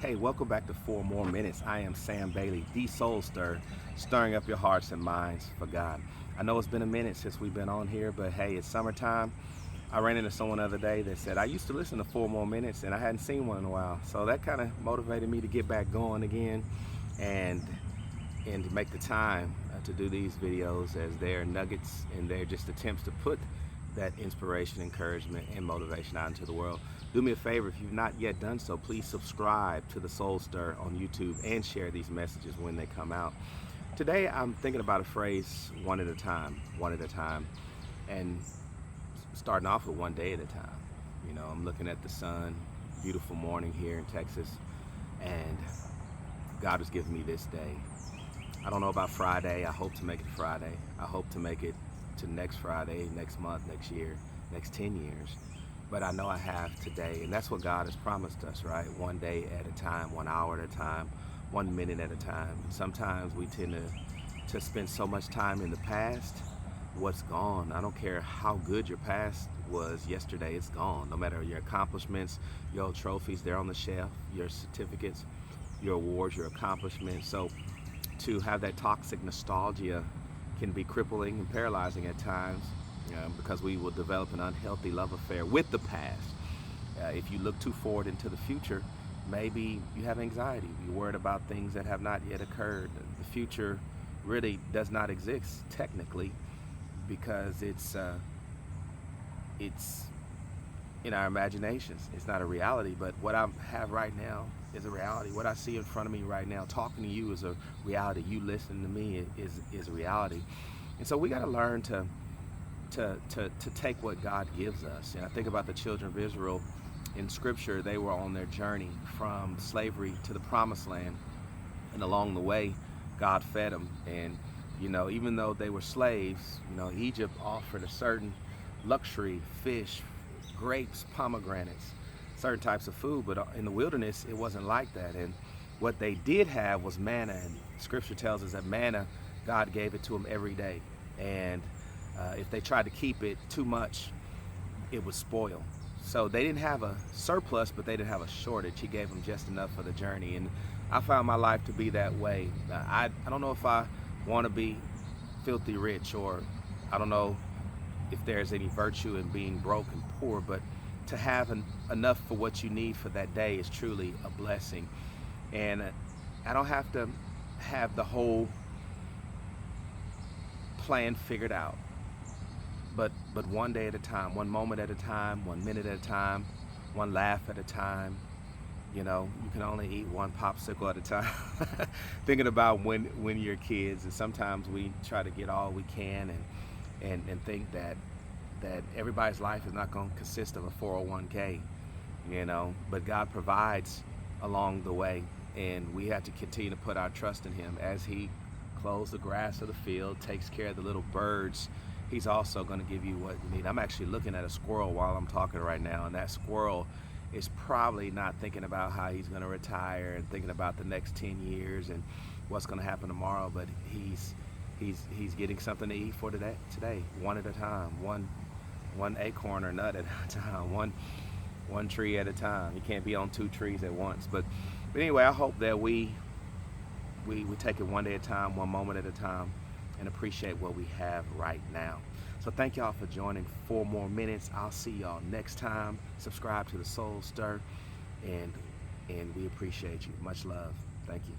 Hey, welcome back to 4 More Minutes. I am Sam Bailey, the Soul Stir, stirring up your hearts and minds for God. I know it's been a minute since we've been on here, but hey, it's summertime. I ran into someone the other day that said, I used to listen to 4 More Minutes and I hadn't seen one in a while. So that kind of motivated me to get back going again and to make the time to do these videos, as they're nuggets and they're just attempts to put that inspiration, encouragement, and motivation out into the world. Do me a favor, if you've not yet done so, please subscribe to the Soul Stir on YouTube and share these messages when they come out. Today I'm thinking about a phrase, one at a time, and starting off with one day at a time. I'm looking at the sun, beautiful morning here in Texas, and God has given me this day. I don't know about Friday. I hope to make it Friday. I hope to make it to next Friday, next month, next year, next 10 years. But I know I have today, and that's what God has promised us, right? One day at a time, 1 hour at a time, 1 minute at a time. Sometimes we tend to spend so much time in the past. What's gone? I don't care how good your past was yesterday, it's gone. No matter your accomplishments, your old trophies, they're on the shelf, your certificates, your awards, your accomplishments. So to have that toxic nostalgia can be crippling and paralyzing at times, because we will develop an unhealthy love affair with the past. If you look too forward into the future, maybe you have anxiety. You're worried about things that have not yet occurred. The future really does not exist technically, because it's in our imaginations. It's not a reality, but what I have right now is a reality. What I see in front of me right now, talking to you, is a reality. You listening to me is a reality. And so we got to learn to take what God gives us. And I think about the children of Israel in Scripture. They were on their journey from slavery to the Promised Land, and along the way, God fed them. And even though they were slaves, Egypt offered a certain luxury: fish, grapes, pomegranates, certain types of food. But in the wilderness, it wasn't like that. And what they did have was manna. And Scripture tells us that manna, God gave it to them every day. And if they tried to keep it too much, it would spoil. So they didn't have a surplus, but they didn't have a shortage. He gave them just enough for the journey. And I found my life to be that way. I don't know if I want to be filthy rich, or I don't know if there's any virtue in being broke and poor, but to have enough for what you need for that day is truly a blessing. And I don't have to have the whole plan figured out, but one day at a time, 1 moment at a time, 1 minute at a time, one laugh at a time. You can only eat one popsicle at a time. Thinking about when you're kids, and sometimes we try to get all we can, and think that everybody's life is not going to consist of a 401k, but God provides along the way, and we have to continue to put our trust in Him. As He clothes the grass of the field, takes care of the little birds, He's also going to give you what you need. I'm actually looking at a squirrel while I'm talking right now, and that squirrel is probably not thinking about how he's going to retire and thinking about the next 10 years and what's going to happen tomorrow, but he's getting something to eat for today, one at a time, one acorn or nut at a time, one tree at a time. You can't be on 2 trees at once. But anyway, I hope that we take it one day at a time, 1 moment at a time, and appreciate what we have right now. So thank y'all for joining 4 More Minutes. I'll see y'all next time. Subscribe to the Soul Stir, and we appreciate you. Much love. Thank you.